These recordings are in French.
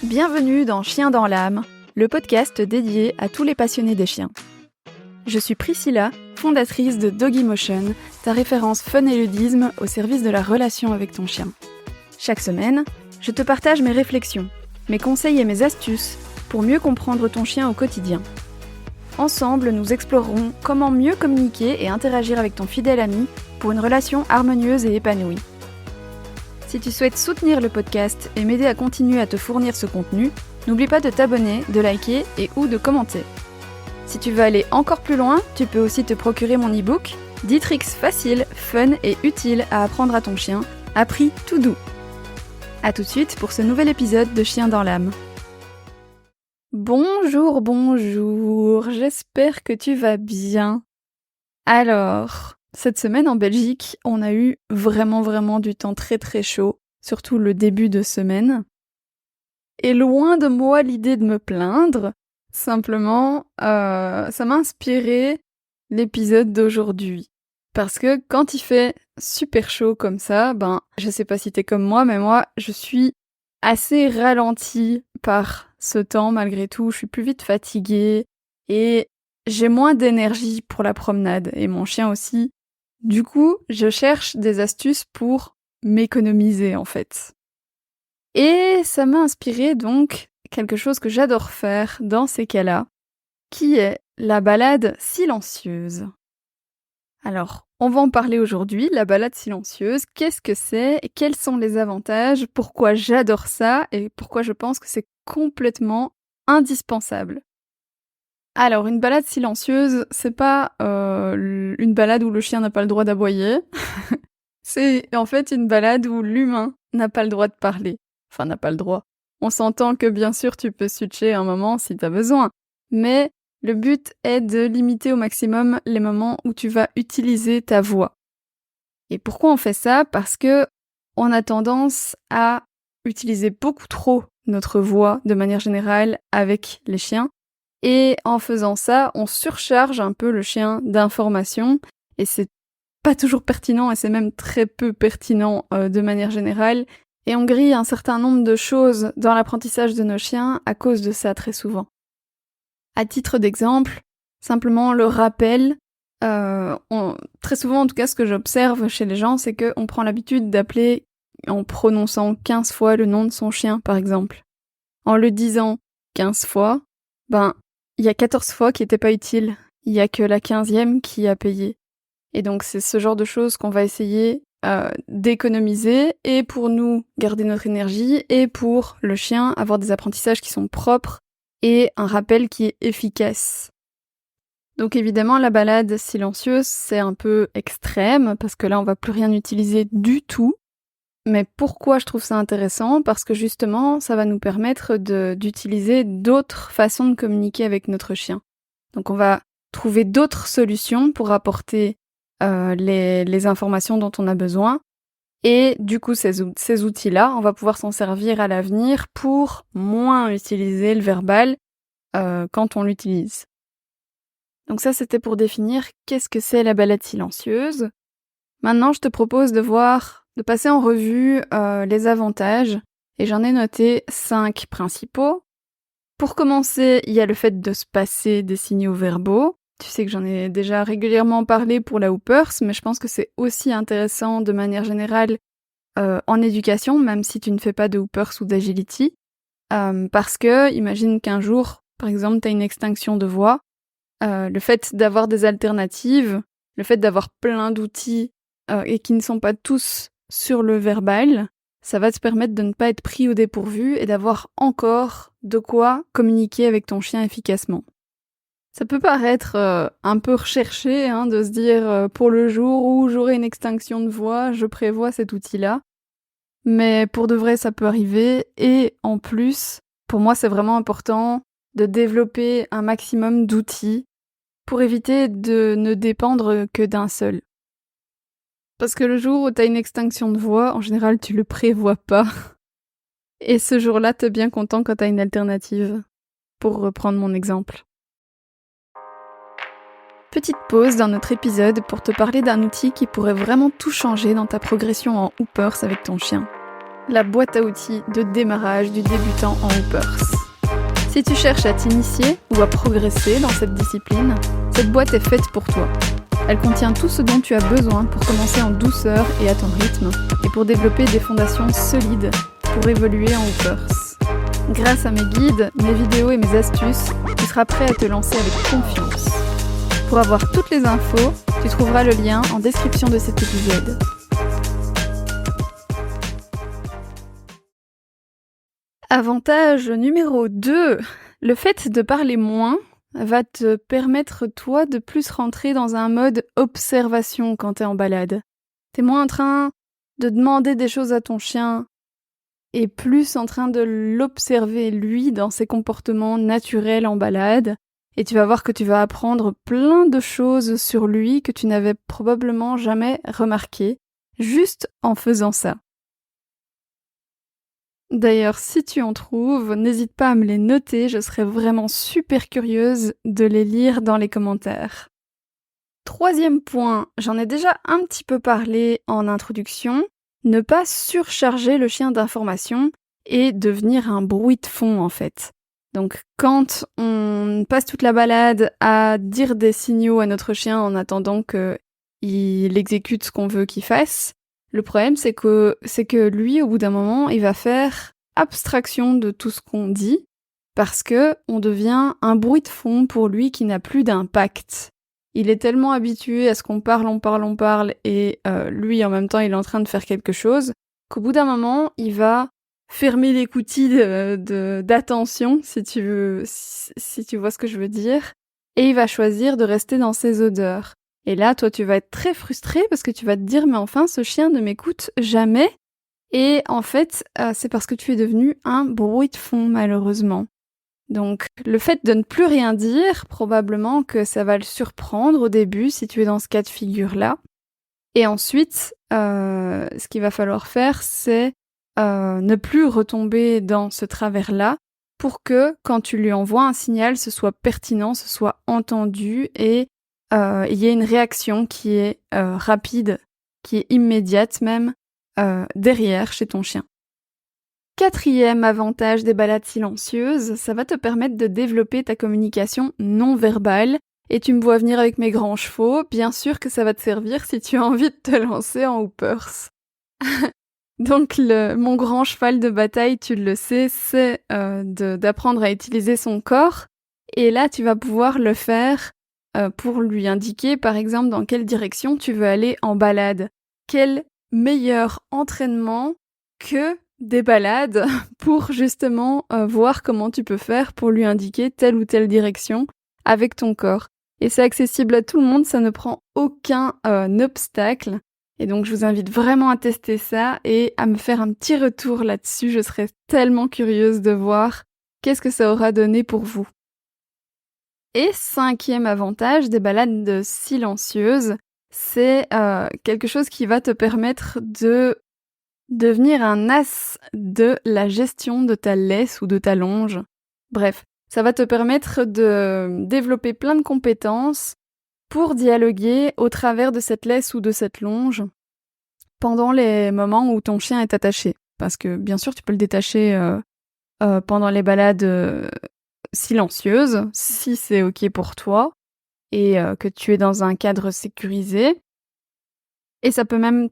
Bienvenue dans Chien dans l'âme, le podcast dédié à tous les passionnés des chiens. Je suis Priscilla, fondatrice de Doggymotion, ta référence fun et ludisme au service de la relation avec ton chien. Chaque semaine, je te partage mes réflexions, mes conseils et mes astuces pour mieux comprendre ton chien au quotidien. Ensemble, nous explorerons comment mieux communiquer et interagir avec ton fidèle ami pour une relation harmonieuse et épanouie. Si tu souhaites soutenir le podcast et m'aider à continuer à te fournir ce contenu, n'oublie pas de t'abonner, de liker et ou de commenter. Si tu veux aller encore plus loin, tu peux aussi te procurer mon e-book 10 tricks faciles, fun et utiles à apprendre à ton chien, à prix tout doux. A tout de suite pour ce nouvel épisode de Chien dans l'âme. Bonjour, j'espère que tu vas bien. Alors, cette semaine en Belgique, on a eu vraiment du temps très chaud, surtout le début de semaine. Et loin de moi l'idée de me plaindre, simplement, ça m'a inspiré l'épisode d'aujourd'hui. Parce que quand il fait super chaud comme ça, je sais pas si t'es comme moi, mais moi, je suis assez ralentie par ce temps malgré tout. Je suis plus vite fatiguée et j'ai moins d'énergie pour la promenade, et mon chien aussi. Du coup, je cherche des astuces pour m'économiser en fait. Et ça m'a inspiré donc quelque chose que j'adore faire dans ces cas-là, qui est la balade silencieuse. Alors, on va en parler aujourd'hui, la balade silencieuse. Qu'est-ce que c'est? Quels sont les avantages? Pourquoi j'adore ça? Et pourquoi je pense que c'est complètement indispensable? Alors, une balade silencieuse, c'est pas une balade où le chien n'a pas le droit d'aboyer. C'est en fait une balade où l'humain n'a pas le droit de parler. Enfin, n'a pas le droit. On s'entend que bien sûr tu peux switcher un moment si t'as besoin. Mais le but est de limiter au maximum les moments où tu vas utiliser ta voix. Et pourquoi on fait ça? Parce que on a tendance à utiliser beaucoup trop notre voix de manière générale avec les chiens. Et en faisant ça, on surcharge un peu le chien d'informations et c'est pas toujours pertinent et c'est même très peu pertinent de manière générale. Et on grille un certain nombre de choses dans l'apprentissage de nos chiens à cause de ça très souvent. À titre d'exemple, simplement le rappel, très souvent en tout cas ce que j'observe chez les gens, c'est qu'on prend l'habitude d'appeler en prononçant 15 fois le nom de son chien par exemple. En le disant 15 fois, il y a 14 fois qui n'étaient pas utiles. Il y a que la 15e qui a payé. Et donc c'est ce genre de choses qu'on va essayer d'économiser, et pour nous garder notre énergie, et pour le chien avoir des apprentissages qui sont propres et un rappel qui est efficace. Donc évidemment la balade silencieuse c'est un peu extrême parce que là on va plus rien utiliser du tout. Mais pourquoi je trouve ça intéressant? Parce que justement ça va nous permettre d'utiliser d'autres façons de communiquer avec notre chien. Donc on va trouver d'autres solutions pour apporter les informations dont on a besoin. Et du coup, ces outils-là, on va pouvoir s'en servir à l'avenir pour moins utiliser le verbal quand on l'utilise. Donc ça, c'était pour définir qu'est-ce que c'est la balade silencieuse. Maintenant, je te propose de passer en revue les avantages, et j'en ai noté 5 principaux. Pour commencer, il y a le fait de se passer des signaux verbaux. Tu sais que j'en ai déjà régulièrement parlé pour la Hoopers, mais je pense que c'est aussi intéressant de manière générale en éducation, même si tu ne fais pas de Hoopers ou d'agility. Parce que, imagine qu'un jour, par exemple, tu as une extinction de voix, le fait d'avoir des alternatives, le fait d'avoir plein d'outils et qui ne sont pas tous sur le verbal, ça va te permettre de ne pas être pris au dépourvu et d'avoir encore de quoi communiquer avec ton chien efficacement. Ça peut paraître un peu recherché de se dire pour le jour où j'aurai une extinction de voix, je prévois cet outil-là. Mais pour de vrai, ça peut arriver. Et en plus, pour moi, c'est vraiment important de développer un maximum d'outils pour éviter de ne dépendre que d'un seul. Parce que le jour où t'as une extinction de voix, en général, tu le prévois pas. Et ce jour-là, t'es bien content quand t'as une alternative. Pour reprendre mon exemple. Petite pause dans notre épisode pour te parler d'un outil qui pourrait vraiment tout changer dans ta progression en Hoopers avec ton chien. la boîte à outils de démarrage du débutant en hoopers. Si tu cherches à t'initier ou à progresser dans cette discipline, cette boîte est faite pour toi. Elle contient tout ce dont tu as besoin pour commencer en douceur et à ton rythme, et pour développer des fondations solides pour évoluer en hoopers. Grâce à mes guides, mes vidéos et mes astuces, tu seras prêt à te lancer avec confiance. Pour avoir toutes les infos, tu trouveras le lien en description de cet épisode. Avantage numéro 2, le fait de parler moins va te permettre toi de plus rentrer dans un mode observation quand t'es en balade. T'es moins en train de demander des choses à ton chien et plus en train de l'observer lui dans ses comportements naturels en balade. Et tu vas voir que tu vas apprendre plein de choses sur lui que tu n'avais probablement jamais remarquées, juste en faisant ça. D'ailleurs, si tu en trouves, n'hésite pas à me les noter, je serais vraiment super curieuse de les lire dans les commentaires. 3e point, j'en ai déjà un petit peu parlé en introduction, ne pas surcharger le chien d'informations et devenir un bruit de fond en fait. Donc quand on passe toute la balade à dire des signaux à notre chien en attendant qu'il exécute ce qu'on veut qu'il fasse, le problème, c'est que lui, au bout d'un moment, il va faire abstraction de tout ce qu'on dit parce que on devient un bruit de fond pour lui qui n'a plus d'impact. Il est tellement habitué à ce qu'on parle, et lui, en même temps, il est en train de faire quelque chose qu'au bout d'un moment, il va fermer l'écoutille d'attention, si tu vois ce que je veux dire, et il va choisir de rester dans ses odeurs. Et là, toi, tu vas être très frustré parce que tu vas te dire « Mais enfin, ce chien ne m'écoute jamais !» Et en fait, c'est parce que tu es devenu un bruit de fond, malheureusement. Donc, le fait de ne plus rien dire, probablement que ça va le surprendre au début si tu es dans ce cas de figure-là. Et ensuite, ce qu'il va falloir faire, c'est ne plus retomber dans ce travers-là pour que, quand tu lui envoies un signal, ce soit pertinent, ce soit entendu et il y a une réaction qui est rapide, qui est immédiate même, derrière chez ton chien. 4e avantage des balades silencieuses, ça va te permettre de développer ta communication non verbale. Et tu me vois venir avec mes grands chevaux, bien sûr que ça va te servir si tu as envie de te lancer en hoopers. Donc mon grand cheval de bataille, tu le sais, c'est d'apprendre à utiliser son corps. Et là, tu vas pouvoir le faire pour lui indiquer, par exemple, dans quelle direction tu veux aller en balade. Quel meilleur entraînement que des balades pour justement voir comment tu peux faire pour lui indiquer telle ou telle direction avec ton corps. Et c'est accessible à tout le monde, ça ne prend aucun obstacle. Et donc je vous invite vraiment à tester ça et à me faire un petit retour là-dessus. Je serais tellement curieuse de voir qu'est-ce que ça aura donné pour vous. Et 5e avantage des balades silencieuses, c'est quelque chose qui va te permettre de devenir un as de la gestion de ta laisse ou de ta longe. Bref, ça va te permettre de développer plein de compétences pour dialoguer au travers de cette laisse ou de cette longe pendant les moments où ton chien est attaché. Parce que bien sûr, tu peux le détacher pendant les balades silencieuse, si c'est ok pour toi, et que tu es dans un cadre sécurisé. Et ça peut même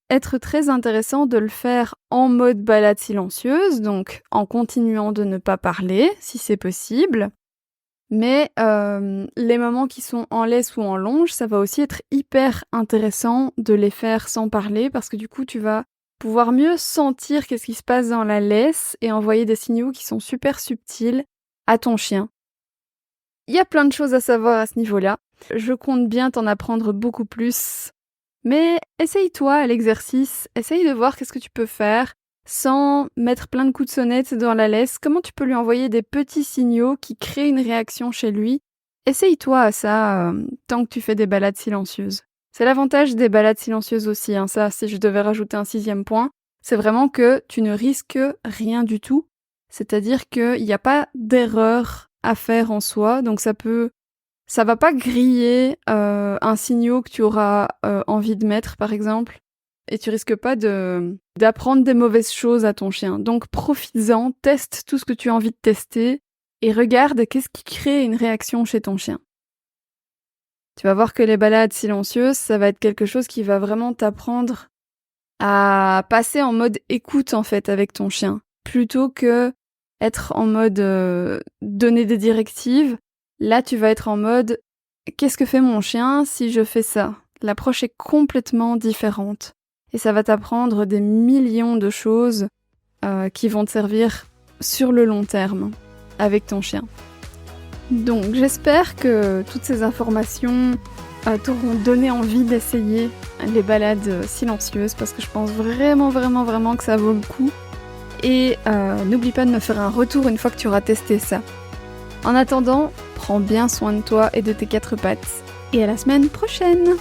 être très intéressant de le faire en mode balade silencieuse, donc en continuant de ne pas parler, si c'est possible. Mais les moments qui sont en laisse ou en longe, ça va aussi être hyper intéressant de les faire sans parler, parce que du coup, tu vas pouvoir mieux sentir qu'est-ce qui se passe dans la laisse et envoyer des signaux qui sont super subtils à ton chien. Il y a plein de choses à savoir à ce niveau-là. Je compte bien t'en apprendre beaucoup plus. Mais essaye-toi à l'exercice, essaye de voir qu'est-ce que tu peux faire sans mettre plein de coups de sonnette dans la laisse. Comment tu peux lui envoyer des petits signaux qui créent une réaction chez lui. Essaye-toi à ça tant que tu fais des balades silencieuses. C'est l'avantage des balades silencieuses aussi, hein, ça, si je devais rajouter un 6e point, c'est vraiment que tu ne risques rien du tout. C'est-à-dire qu'il n'y a pas d'erreur à faire en soi, donc ça va pas griller un signal que tu auras envie de mettre, par exemple. et tu risques pas d'apprendre des mauvaises choses à ton chien. Donc profites-en, teste tout ce que tu as envie de tester et regarde qu'est-ce qui crée une réaction chez ton chien. Tu vas voir que les balades silencieuses, ça va être quelque chose qui va vraiment t'apprendre à passer en mode écoute en fait avec ton chien, plutôt que être en mode donner des directives. Là, tu vas être en mode qu'est-ce que fait mon chien si je fais ça? L'approche est complètement différente et ça va t'apprendre des millions de choses qui vont te servir sur le long terme avec ton chien. Donc j'espère que toutes ces informations t'auront donné envie d'essayer les balades silencieuses parce que je pense vraiment que ça vaut le coup. Et n'oublie pas de me faire un retour une fois que tu auras testé ça. En attendant, prends bien soin de toi et de tes 4 pattes. Et à la semaine prochaine!